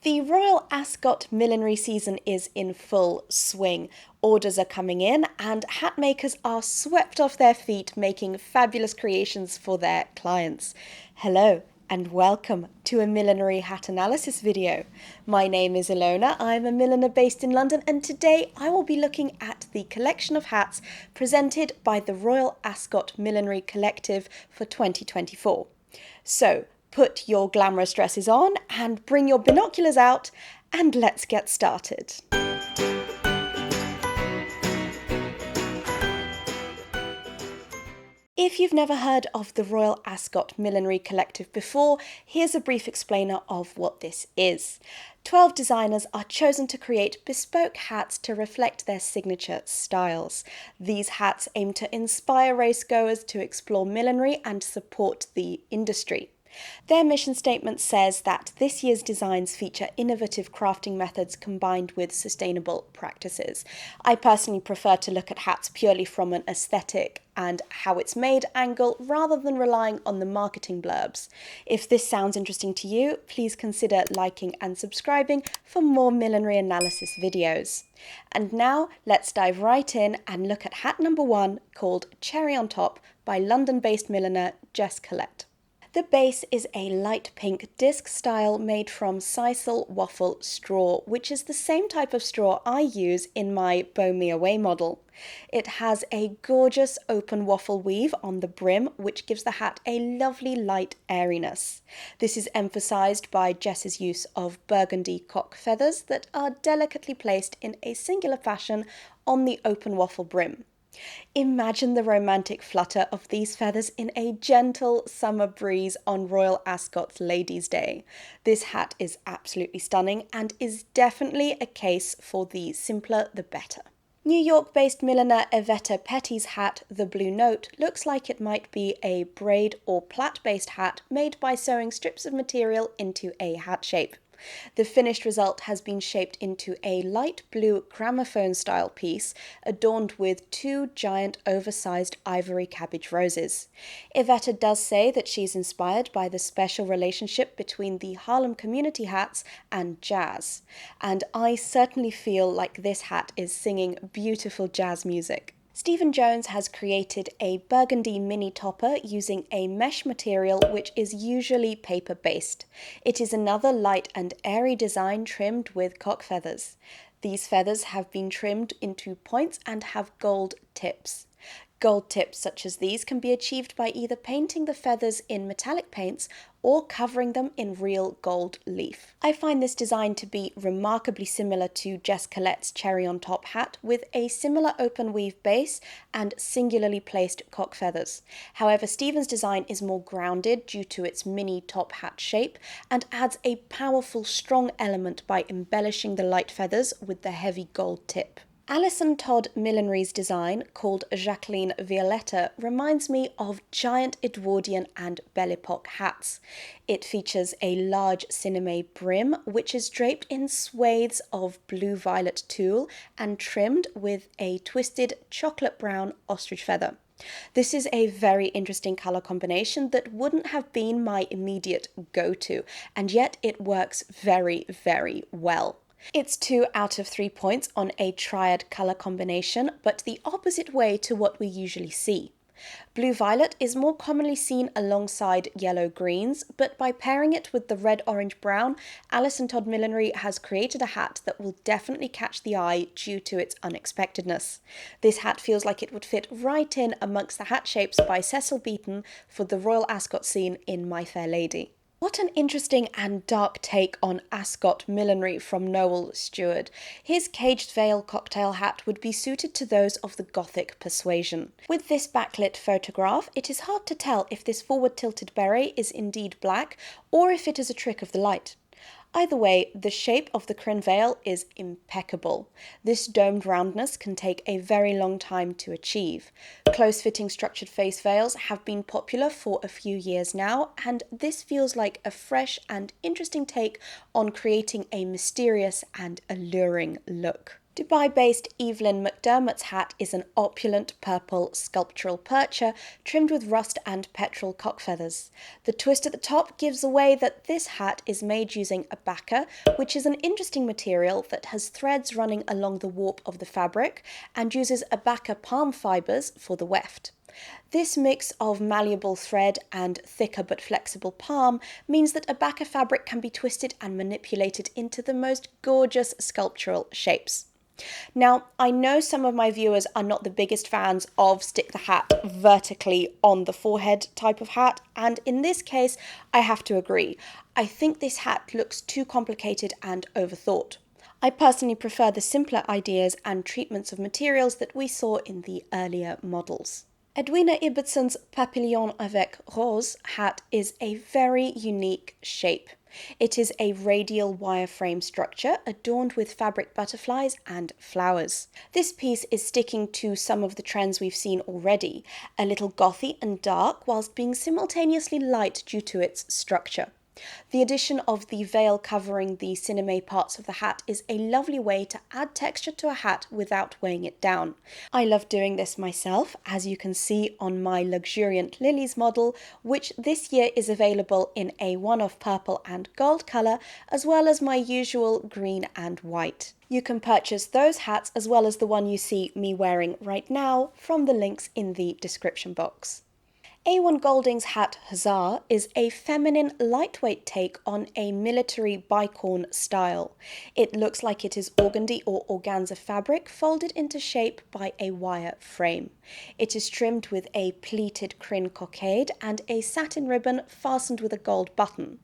The Royal Ascot Millinery season is in full swing. Orders are coming in and hat makers are swept off their feet making fabulous creations for their clients. Hello and welcome to a millinery hat analysis video. My name is Ilona, I'm a milliner based in London, and today I will be looking at the collection of hats presented by the Royal Ascot Millinery Collective for 2024. So, put your glamorous dresses on and bring your binoculars out and let's get started. If you've never heard of the Royal Ascot Millinery Collective before, here's a brief explainer of what this is. 12 designers are chosen to create bespoke hats to reflect their signature styles. These hats aim to inspire racegoers to explore millinery and support the industry. Their mission statement says that this year's designs feature innovative crafting methods combined with sustainable practices. I personally prefer to look at hats purely from an aesthetic and how it's made angle rather than relying on the marketing blurbs. If this sounds interesting to you, please consider liking and subscribing for more millinery analysis videos. And now let's dive right in and look at hat number 1, called Cherry on Top by London-based milliner Jess Collette. The base is a light pink disc style made from sisal waffle straw, which is the same type of straw I use in my Bow Me Away model. It has a gorgeous open waffle weave on the brim, which gives the hat a lovely light airiness. This is emphasised by Jess's use of burgundy cock feathers that are delicately placed in a singular fashion on the open waffle brim. Imagine the romantic flutter of these feathers in a gentle summer breeze on Royal Ascot's Ladies' Day. This hat is absolutely stunning and is definitely a case for the simpler the better. New York-based milliner Evetta Petty's hat, the Blue Note, looks like it might be a braid or plait-based hat made by sewing strips of material into a hat shape. The finished result has been shaped into a light blue gramophone-style piece adorned with 2 giant oversized ivory cabbage roses. Evetta does say that she's inspired by the special relationship between the Harlem community hats and jazz, and I certainly feel like this hat is singing beautiful jazz music. Stephen Jones has created a burgundy mini topper using a mesh material which is usually paper-based. It is another light and airy design trimmed with cock feathers. These feathers have been trimmed into points and have gold tips. Gold tips such as these can be achieved by either painting the feathers in metallic paints or covering them in real gold leaf. I find this design to be remarkably similar to Jess Collette's Cherry on Top hat, with a similar open weave base and singularly placed cock feathers. However, Stephen's design is more grounded due to its mini top hat shape and adds a powerful, strong element by embellishing the light feathers with the heavy gold tip. Alison Todd Millinery's design, called Jacqueline Violetta, reminds me of giant Edwardian and Belle Epoque hats. It features a large cinnamon brim, which is draped in swathes of blue-violet tulle and trimmed with a twisted chocolate brown ostrich feather. This is a very interesting colour combination that wouldn't have been my immediate go-to, and yet it works very, very well. It's 2 out of 3 points on a triad colour combination, but the opposite way to what we usually see. Blue-violet is more commonly seen alongside yellow-greens, but by pairing it with the red-orange-brown, Alison Todd Millinery has created a hat that will definitely catch the eye due to its unexpectedness. This hat feels like it would fit right in amongst the hat shapes by Cecil Beaton for the Royal Ascot scene in My Fair Lady. What an interesting and dark take on Ascot millinery from Noel Stewart. His caged veil cocktail hat would be suited to those of the Gothic persuasion. With this backlit photograph, it is hard to tell if this forward-tilted beret is indeed black or if it is a trick of the light. Either way, the shape of the Crin veil is impeccable. This domed roundness can take a very long time to achieve. Close-fitting structured face veils have been popular for a few years now, and this feels like a fresh and interesting take on creating a mysterious and alluring look. Dubai-based Evelyn McDermott's hat is an opulent purple sculptural percher trimmed with rust and petrel cock feathers. The twist at the top gives away that this hat is made using abaca, which is an interesting material that has threads running along the warp of the fabric and uses abaca palm fibres for the weft. This mix of malleable thread and thicker but flexible palm means that abaca fabric can be twisted and manipulated into the most gorgeous sculptural shapes. Now, I know some of my viewers are not the biggest fans of stick the hat vertically on the forehead type of hat, and in this case, I have to agree. I think this hat looks too complicated and overthought. I personally prefer the simpler ideas and treatments of materials that we saw in the earlier models. Edwina Ibbetson's Papillon avec Rose hat is a very unique shape. It is a radial wireframe structure adorned with fabric butterflies and flowers. This piece is sticking to some of the trends we've seen already, a little gothy and dark whilst being simultaneously light due to its structure. The addition of the veil covering the cinemae parts of the hat is a lovely way to add texture to a hat without weighing it down. I love doing this myself, as you can see on my luxuriant lilies model, which this year is available in a one-off purple and gold colour, as well as my usual green and white. You can purchase those hats as well as the one you see me wearing right now from the links in the description box. A1 Golding's hat Hussar is a feminine, lightweight take on a military bicorn style. It looks like it is organdy or organza fabric folded into shape by a wire frame. It is trimmed with a pleated crin cockade and a satin ribbon fastened with a gold button.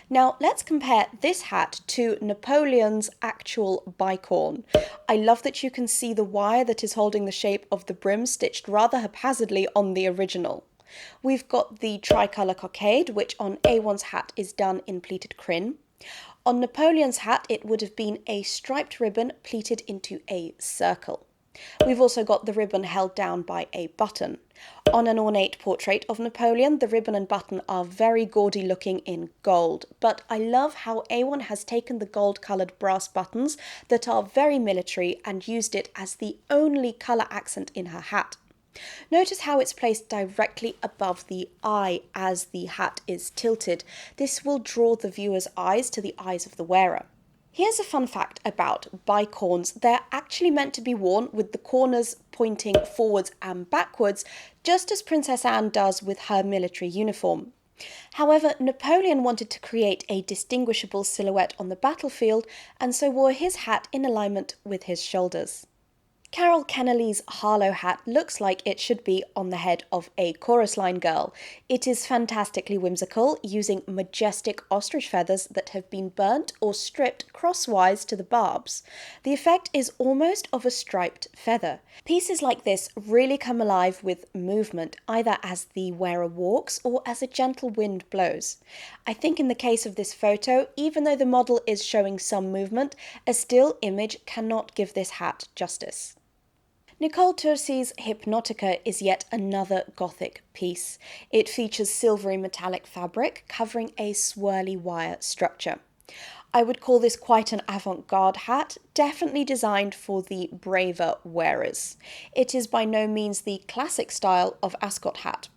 Now, let's compare this hat to Napoleon's actual bicorn. I love that you can see the wire that is holding the shape of the brim stitched rather haphazardly on the original. We've got the tricolour cockade, which on A1's hat is done in pleated crin. On Napoleon's hat, it would have been a striped ribbon pleated into a circle. We've also got the ribbon held down by a button. On an ornate portrait of Napoleon, the ribbon and button are very gaudy looking in gold, but I love how A1 has taken the gold-coloured brass buttons that are very military and used it as the only colour accent in her hat. Notice how it's placed directly above the eye as the hat is tilted. This will draw the viewer's eyes to the eyes of the wearer. Here's a fun fact about bicorns. They're actually meant to be worn with the corners pointing forwards and backwards, just as Princess Anne does with her military uniform. However, Napoleon wanted to create a distinguishable silhouette on the battlefield, and so wore his hat in alignment with his shoulders. Carol Kennelly's Harlow hat looks like it should be on the head of a chorus line girl. It is fantastically whimsical, using majestic ostrich feathers that have been burnt or stripped crosswise to the barbs. The effect is almost of a striped feather. Pieces like this really come alive with movement, either as the wearer walks or as a gentle wind blows. I think in the case of this photo, even though the model is showing some movement, a still image cannot give this hat justice. Nicole Tursi's Hypnotica is yet another Gothic piece. It features silvery metallic fabric covering a swirly wire structure. I would call this quite an avant-garde hat, definitely designed for the braver wearers. It is by no means the classic style of Ascot hat.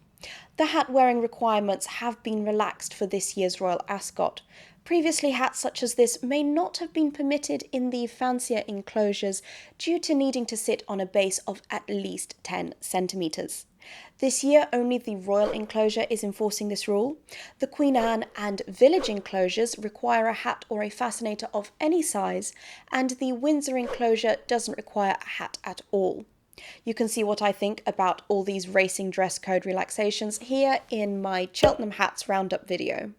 The hat wearing requirements have been relaxed for this year's Royal Ascot. Previously, hats such as this may not have been permitted in the fancier enclosures due to needing to sit on a base of at least 10 centimetres. This year, only the Royal enclosure is enforcing this rule. The Queen Anne and Village enclosures require a hat or a fascinator of any size, and the Windsor enclosure doesn't require a hat at all. You can see what I think about all these racing dress code relaxations here in my Cheltenham Hats Roundup video.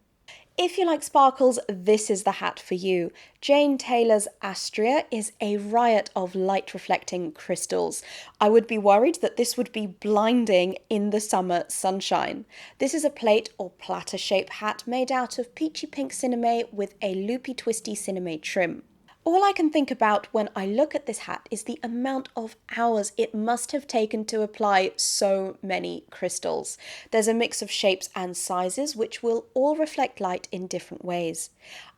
If you like sparkles, this is the hat for you. Jane Taylor's Astrea is a riot of light-reflecting crystals. I would be worried that this would be blinding in the summer sunshine. This is a plate or platter-shaped hat made out of peachy pink cinemae with a loopy twisty cinemae trim. All I can think about when I look at this hat is the amount of hours it must have taken to apply so many crystals. There's a mix of shapes and sizes which will all reflect light in different ways.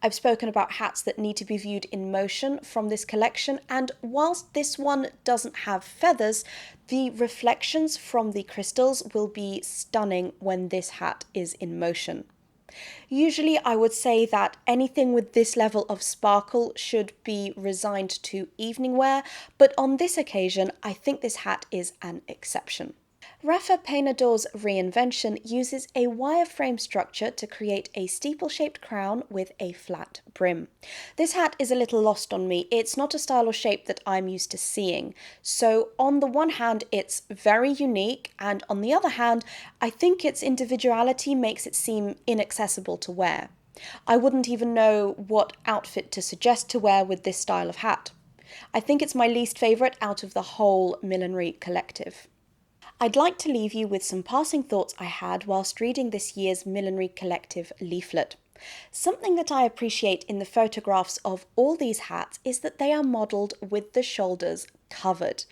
I've spoken about hats that need to be viewed in motion from this collection, and whilst this one doesn't have feathers, the reflections from the crystals will be stunning when this hat is in motion. Usually I would say that anything with this level of sparkle should be resigned to evening wear, but on this occasion I think this hat is an exception. Rafa Peinador's reinvention uses a wireframe structure to create a steeple-shaped crown with a flat brim. This hat is a little lost on me. It's not a style or shape that I'm used to seeing. So on the one hand, it's very unique, and on the other hand, I think its individuality makes it seem inaccessible to wear. I wouldn't even know what outfit to suggest to wear with this style of hat. I think it's my least favourite out of the whole millinery collective. I'd like to leave you with some passing thoughts I had whilst reading this year's Millinery Collective leaflet. Something that I appreciate in the photographs of all these hats is that they are modelled with the shoulders covered.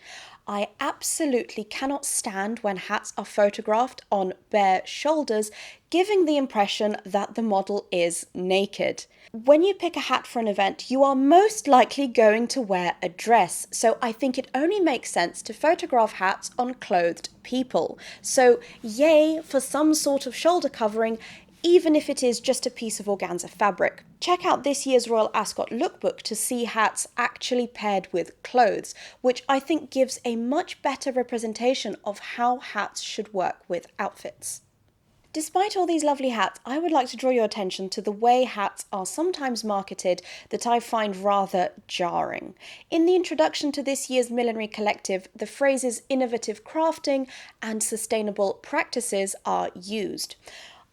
I absolutely cannot stand when hats are photographed on bare shoulders, giving the impression that the model is naked. When you pick a hat for an event, you are most likely going to wear a dress, so I think it only makes sense to photograph hats on clothed people. So yay for some sort of shoulder covering, even if it is just a piece of organza fabric. Check out this year's Royal Ascot lookbook to see hats actually paired with clothes, which I think gives a much better representation of how hats should work with outfits. Despite all these lovely hats, I would like to draw your attention to the way hats are sometimes marketed that I find rather jarring. In the introduction to this year's Millinery Collective, the phrases innovative crafting and sustainable practices are used.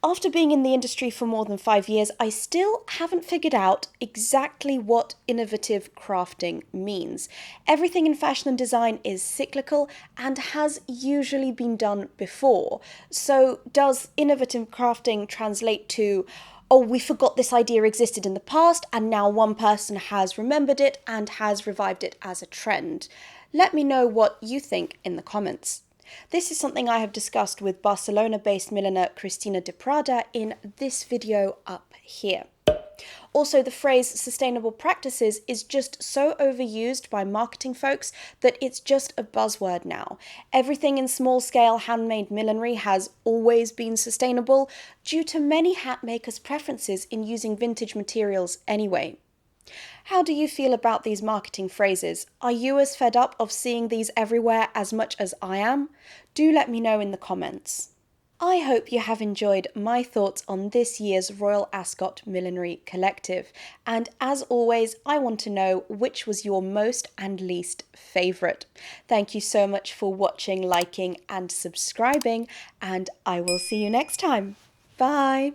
After being in the industry for more than 5 years, I still haven't figured out exactly what innovative crafting means. Everything in fashion and design is cyclical and has usually been done before. So does innovative crafting translate to, oh, we forgot this idea existed in the past and now one person has remembered it and has revived it as a trend? Let me know what you think in the comments. This is something I have discussed with Barcelona-based milliner Cristina de Prada in this video up here. Also, the phrase sustainable practices is just so overused by marketing folks that it's just a buzzword now. Everything in small-scale handmade millinery has always been sustainable due to many hat makers' preferences in using vintage materials anyway. How do you feel about these marketing phrases? Are you as fed up of seeing these everywhere as much as I am? Do let me know in the comments. I hope you have enjoyed my thoughts on this year's Royal Ascot Millinery Collective, and as always, I want to know which was your most and least favourite. Thank you so much for watching, liking and subscribing, and I will see you next time. Bye!